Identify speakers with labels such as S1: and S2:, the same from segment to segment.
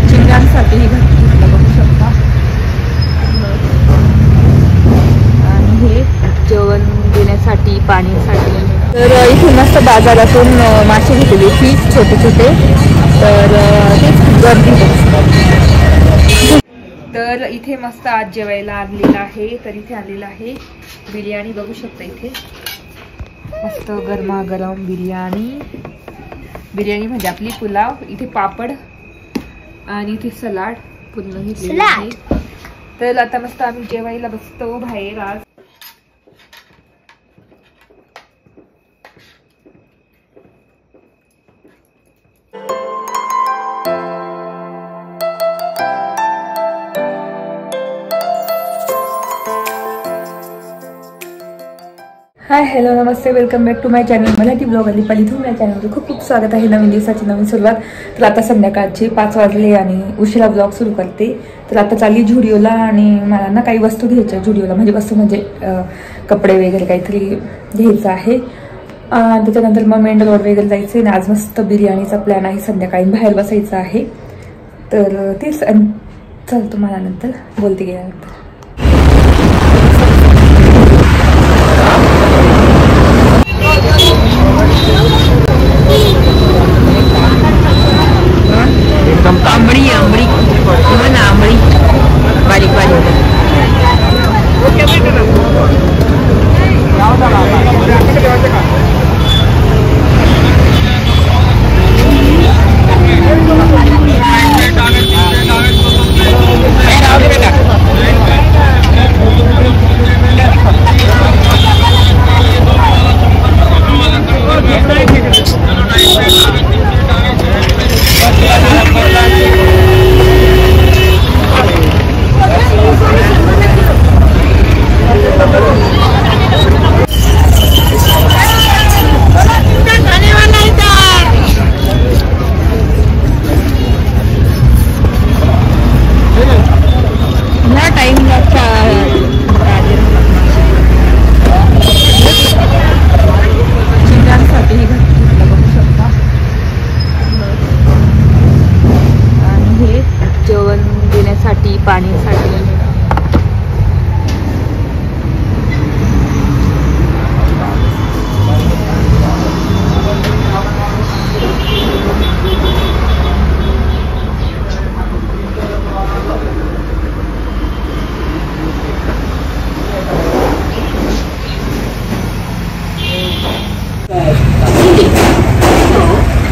S1: चिंगांसाठी ही घातली बघू शकता. आणि हे जेवण देण्यासाठी पाण्यासाठी. तर इथे मस्त बाजारातून मासे घेतलेले फीस छोटे छोटे. तर तेच गर्दी. तर इथे मस्त आज जेवायला आणलेलं आहे. तर इथे आलेलं आहे बिर्याणी बघू शकता. इथे मस्त गरमागरम बिर्याणी. बिर्याणी म्हणजे आपली पुलाव. इथे पापड आणि इथे सलाड पूर्ण घेतलेलं आहे. तर आता मस्त आम्ही जेवायला बसतो बाहेर आज. हाय हॅलो नमस्ते, welcome back to my channel Marathi blog आणि दीपाली. माझ्या चॅनलमध्ये खूप खूप स्वागत आहे. नवीन दिवसाची नवीन सुरुवात. तर आता संध्याकाळचे 5 वाजले आणि उशिरा ब्लॉग सुरू करते. तर आता चालली झुडिओला आणि मला ना काही वस्तू घ्यायच्या झुडिओला. म्हणजे वस्तू म्हणजे कपडे वगैरे काहीतरी घ्यायचं आहे. त्याच्यानंतर मग मेन रोड वगैरे जायचं आहे. आज मस्त बिर्याणीचा प्लॅन आहे. संध्याकाळी बाहेर बसायचं आहे. तर तेच चल तुम्हाला नंतर बोलते गेल्यानंतर.
S2: एकदम आंबडी आंबडी ना आंबडी बारीक बारीक.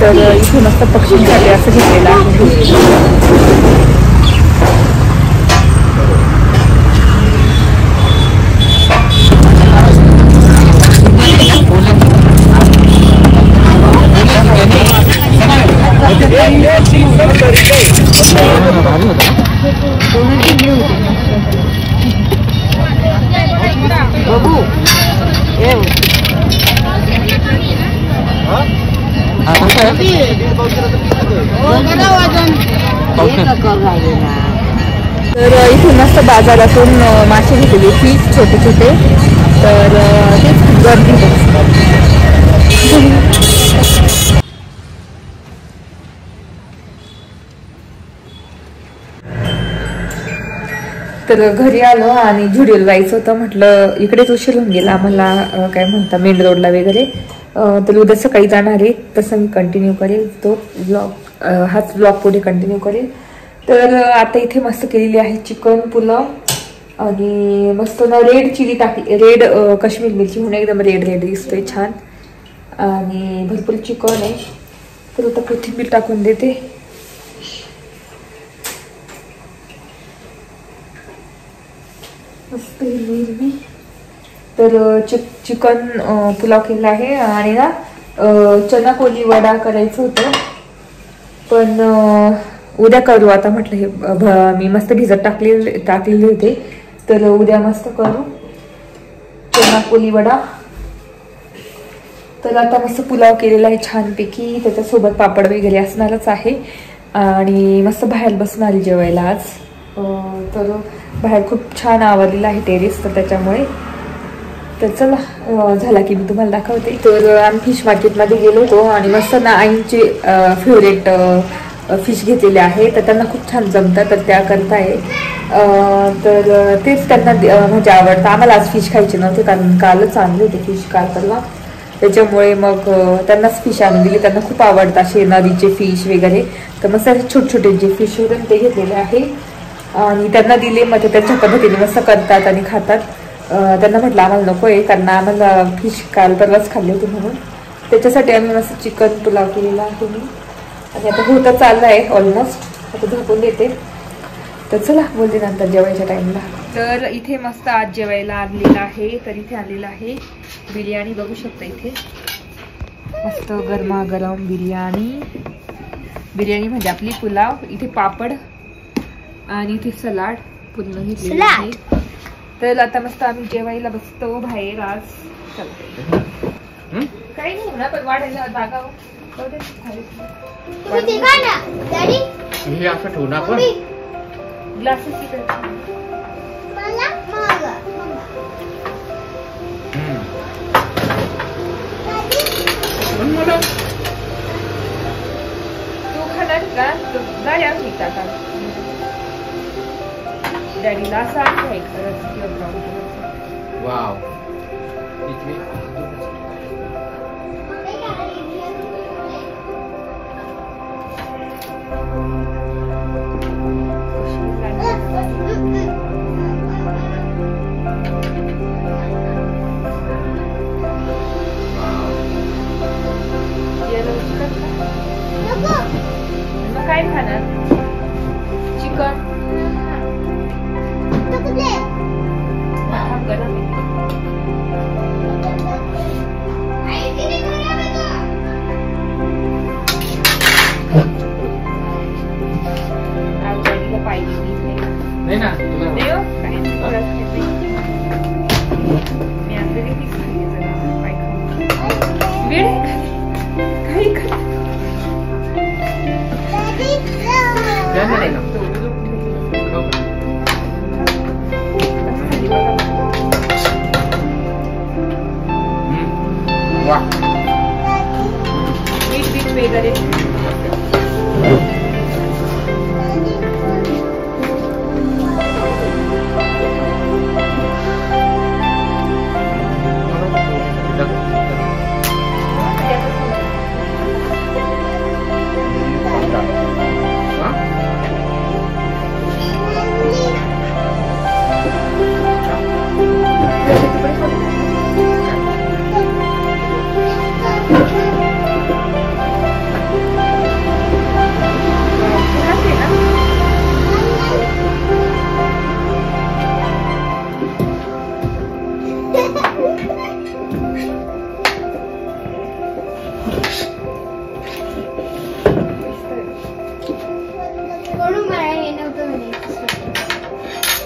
S2: तर इथे मस्त पक्षींसाठी असं घेतलेलं आहे. तर इथे मस्त बाजारातून मासे घेतलेले फीस छोटे छोटे. तर तेच गर्दी. तर घरी आलो आणि झुडिओला जायचं होतं. म्हटलं इकडेच उशीर होऊन गेला आम्हाला, काय म्हणता मेन रोडला वगैरे. तर उद्या सकाळी जाणार आहे. तसं मी कंटिन्यू करेल तो ब्लॉग. हाच ब्लॉग पुढे कंटिन्यू करेल. तर आता इथे मस्त केलेली आहे चिकन पुलाव आणि मस्त ना रेड चिली टाकली. रेड काश्मीर मिरची म्हणून एकदम रेड रेड दिसतोय छान. आणि भरपूर चिकन आहे. तर आता कोथिंबीर टाकून देते. मस्त हिरवी. तर चिकन पुलाव केला आहे. आणि ना चना कोली वडा करायचं होतं पण उद्या करू. आता म्हटलं हे मी मस्त भिजत टाकलेले होते. तर उद्या मस्त करू चना कोली वडा. तर आता मस्त पुलाव केलेला आहे छानपैकी. त्याच्यासोबत पापड वगैरे असणारच आहे. आणि मस्त बाहेर बसणार जेवायला आज. तर बाहेर खूप छान आवरलेलं आहे टेरेस. तर त्याच्यामुळे
S1: तर चला झाला की मी तुम्हाला दाखवते. तर आम्ही फिश मार्केटमध्ये गेलो होतो आणि मस्त ना आईंचे फेवरेट फिश घेतलेले आहे, तर त्यांना खूप छान जमतात, तर त्या करताय. तर तेच त्यांना म्हणजे आवडतं. आम्हाला आज फिश खायचे नव्हते कारण कालच आणले होते फिश, काल परवा, त्याच्यामुळे मग त्यांनाच फिश आणून दिले. त्यांना खूप आवडतं असे नदीचे फिश वगैरे, तर मस्त असे छोटे छोटे जे फिश होते ते घेतलेले आहे आणि त्यांना दिले. मग ते त्यांच्या पद्धतीने मस्त करतात आणि खातात. त्यांना म्हटलं आम्हाला नको आहे कारण आम्हाला फिश काल परवाच खाल्ले होते म्हणून, त्याच्यासाठी आम्ही मस्त चिकन पुलाव केलेला आहे मी. आणि आता होतं चाललं आहे ऑलमोस्ट, आता झोपून देते. तर चला बोलते नंतर जेवायच्या टाईमला. तर इथे मस्त आज जेवायला आणलेलं आहे. तर इथे आलेलं आहे बिर्याणी, बघू शकता इथे मस्त गरमागरम बिर्याणी. बिर्याणी म्हणजे आपली पुलाव, इथे पापड आणि इथे सलाड पूर्ण घेतलेलं आहे. तर आता मस्त आम्ही जेवायला बसतो बाहेर. आज काही नाही ना, पण वाढायला जागा ग्लासेस तू खाणार का? गाड्या घेता का डॅडीला? असं आहे खरंच.
S3: वाव,
S1: मग काय खाणार? चिकन गरम पाहिजे
S3: नाही ना
S1: मी आता वेळ काही मीठ वगैरे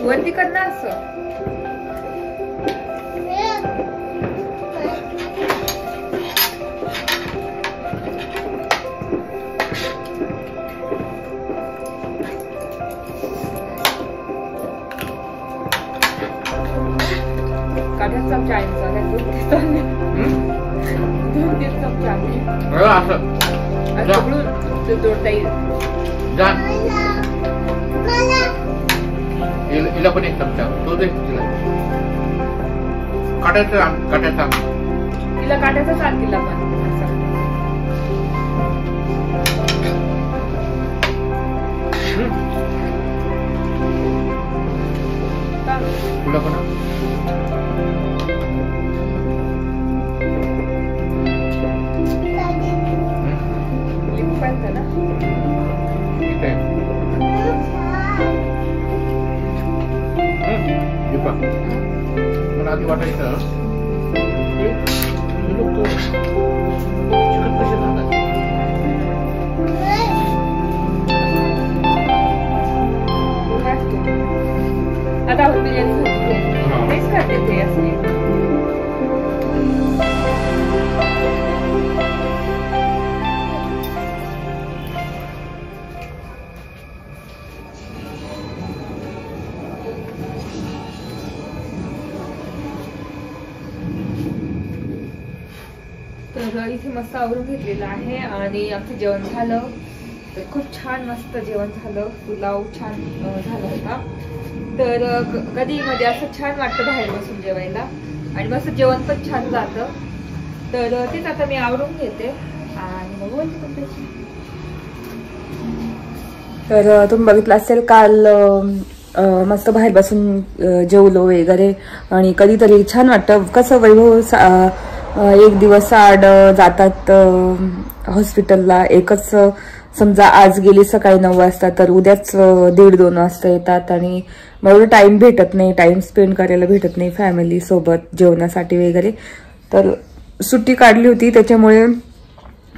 S1: वरती करणार असं. काढ्या चमचा आहे दोन तीन चमचा जोडता येईल.
S3: हिला पण एक चमचा तो दे तिला. काट्याचा
S1: तिला काट्याचा सांग तिला पण
S3: तुला पण
S1: ना
S3: मला आधी वाटायचं चिकन कसे खातात.
S1: आता आपण बिर्याणी तेच करते ते असं.
S2: तर इथे मस्त आवरून घेतलेलं आहे आणि आमचं जेवण झालं. तर खूप छान मस्त जेवण झालं. पुलाव छान झाला होता. तर कधी मध्ये असं छान वाटतं बाहेर बसून जेवायला आणि मस्त जेवण पण छान जातं. तर तेच आता मी आवरून घेते आणि मग बोलते तुमच्याशी. तर तुम्ही बघितलं असेल काल मस्त बाहेर बसून जेवलो वगैरे आणि कधीतरी छान वाटतं. कसं वैभव एक दिवस आड जातात हॉस्पिटलला. एकच समजा आज गेली सकाळी 9 वाजता तर उद्याच 1:30-2 वाजता येतात आणि मग टाइम भेटत नाही, टाइम स्पेंड करायला भेटत नाही फॅमिली सोबत जेवणासाठी वगैरे. तर सुट्टी काढली होती त्याच्यामुळे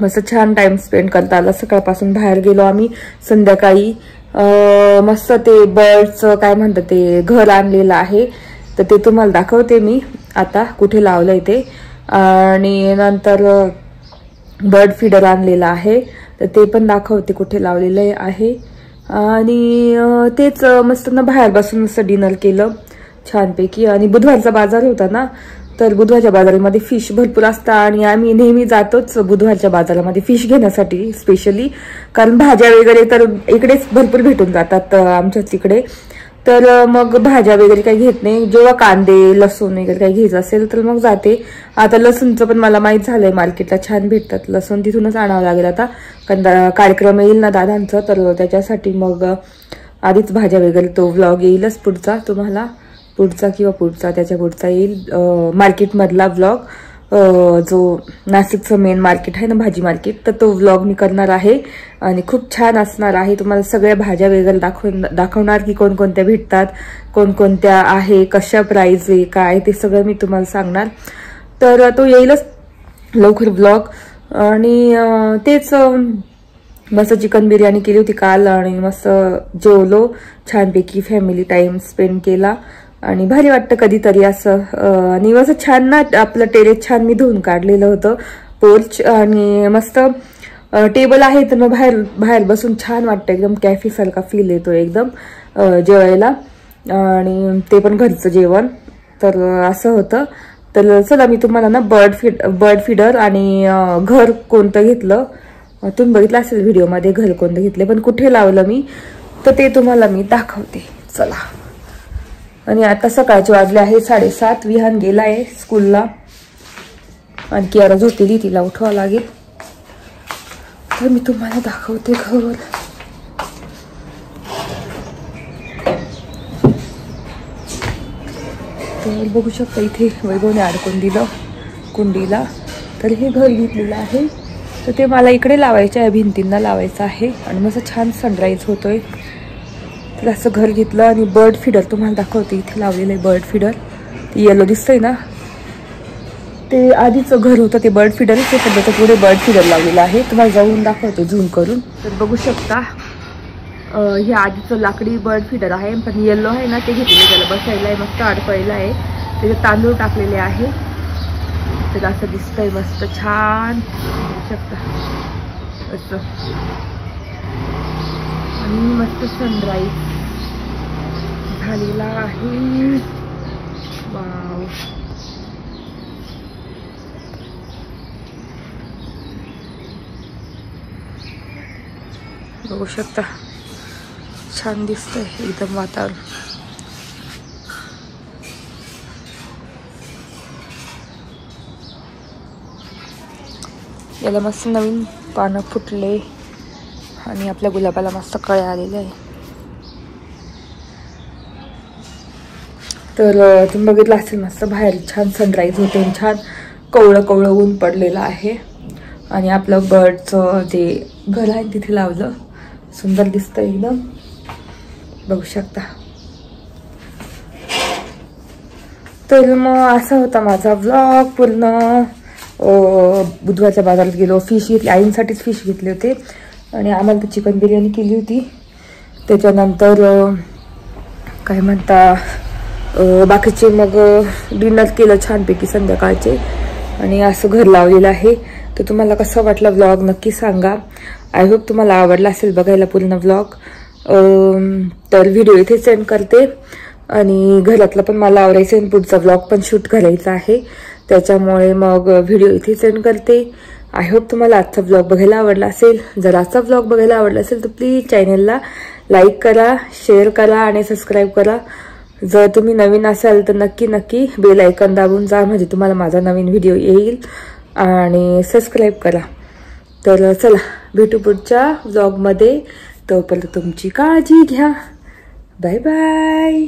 S2: मस्त छान टाइम स्पेंड करता आला. सकाळपासून बाहेर गेलो आम्ही. संध्याकाळी मस्त ते बर्डचं काय म्हणतात ते घर आणलेलं आहे. तर ते तुम्हाला दाखवते मी आता कुठे लावलंय ते. आणि नंतर बर्ड फीडर आणलेलं आहे तर ते पण दाखवते कुठे लावलेलं आहे. आणि तेच मस्त ना बाहेर बसून मस्त डिनर केलं छानपैकी. आणि बुधवारचा बाजार होता ना, तर बुधवारच्या बाजारामध्ये फिश भरपूर असतात आणि आम्ही नेहमी जातोच बुधवारच्या बाजारामध्ये फिश घेण्यासाठी स्पेशली. कारण भाज्या वगैरे तर इकडेच भरपूर भेटून जातात आमच्या तिकडे. तर मग भाज्या वगैरे काही घेत नाही. जेव्हा कांदे लसूण वगैरे काही घ्यायचं असेल तर मग जाते. आता लसूणचं पण मला माहीत झालंय मार्केटला छान भेटतात लसूण, तिथूनच आणावं लागेल आता. कारण कार्यक्रम येईल ना दादांचं तर त्याच्यासाठी मग आधीच भाज्या वगैरे तो व्लॉग येईलच पुढचा तुम्हाला. पुढचा किंवा पुढचा त्याच्या पुढचा येईल मार्केटमधला व्लॉग. जो नाशिकचं मेन मार्केट आहे ना भाजी मार्केट, तर तो व्लॉग मी करणार आहे आणि खूप छान असणार आहे. तुम्हाला सगळ्या भाज्या वगैरे दाखवणार की कोणकोणत्या भेटतात, कोणकोणत्या आहे, कशा प्राइस आहे, काय ते सगळं मी तुम्हाला सांगणार. तर तो येईलच लवकर व्लॉग. आणि तेच मस्त चिकन बिर्याणी केली होती काल आणि मस्त जेवलो छानपैकी. फॅमिली टाइम स्पेंड केला आणि भारी वाटतं कधीतरी असं. आणि असं छान ना आपलं टेरेस छान मी धुवून काढलेलं होतं पोर्च. आणि मस्त टेबल आहे तर मग बाहेर बसून छान वाटतं. एकदम कॅफे सारखा फील येतो एकदम जेवायला. आणि ते पण घरचं जेवण. तर असं होतं. तर चला मी तुम्हाला ना बर्ड फीडर आणि घर कोणतं घेतलं तुम्ही बघितलं असेल व्हिडिओमध्ये घर कोणतं घेतले, पण कुठे लावलं मी तर ते तुम्हाला मी दाखवते. चला. आणि आता सकाळचे वाजले आहे 7:30. विहान गेला आहे स्कूलला आणि कियारा झोपलेली, तिला उठवावं लागेल. तर मी तुम्हाला दाखवते घर. तर बघू शकता इथे वैभवने अडकून दिलं कुंडीला. तर हे घर घेतलेलं आहे. तर ते मला इकडे लावायचं आहे, भिंतींना लावायचं आहे आणि मस्त छान सनराईज होतोय. तर असं घर घेतलं. आणि बर्ड फीडर तुम्हाला दाखवते इथे लावलेलं आहे बर्ड फीडर. ते येलो दिसतंय ना, ते आधीचं घर होतं ते बर्ड फीडर. ते सध्याचं पुढे बर्ड फीडर लावलेलं आहे. तुम्हाला जाऊन दाखवते झूम करून. तर बघू शकता हे आधीचं लाकडी बर्ड फीडर आहे, पण येलो आहे ना ते घेतलेलं. त्याला बसायला आहे, मस्त अडकवायला आहे. त्याचे तांदूळ टाकलेले आहे. तर असं दिसतंय मस्त छान बघू शकता असं. आणि मस्त सनराईज झालेला आहे. वाव. बघू शकता छान दिसतंय एकदम वातावरण. याला मस्त नवीन पानं फुटले आणि आपल्या गुलाबाला मस्त कळे आलेले आहे. तर तुम्ही बघितलं असेल मस्त बाहेर छान सनराईज होते. छान कवळं कवळं ऊन पडलेलं आहे. आणि आपलं बर्डचं जे घर आहे तिथे लावलं. सुंदर दिसतं एकदम. बघू शकता. तर मग असा होता माझा व्लॉग पूर्ण. बुधवारच्या बाजारात गेलो, फिश घेतली, आईंसाठीच फिश घेतले होते आणि आम्हाला तर चिकन बिर्याणी केली होती. त्याच्यानंतर काय म्हणता बाकीचे मग डिनर केलं छानपैकी संध्याकाळचे. आणि असं घर लावलेलं आहे. तर तुम्हाला कसं वाटलं व्लॉग नक्की सांगा. आय होप तुम्हाला आवडला असेल बघायला पूर्ण व्लॉग. तर व्हिडिओ इथे सेंड करते. आणि घरातलं पण मला आवरायचं आणि पुढचा व्लॉग पण शूट करायचा आहे, त्याच्यामुळे मग व्हिडिओ इथे सेंड करते. आय होप तुम्हाला आजचा व्लॉग बघायला आवडला असेल. जर आजचा व्लॉग बघायला आवडला असेल तर प्लीज चॅनलला लाईक करा, शेअर करा आणि सबस्क्राईब करा. जर तुम्ही नवीन असाल तर नक्की बेल आयकॉन दाबून जा, म्हणजे तुम्हाला माझा नवीन व्हिडिओ येईल. आणि सबस्क्राईब करा. तर चला भेटू पुढच्या व्लॉगमध्ये. तोपर्यंत तुमची काळजी घ्या. Bye bye.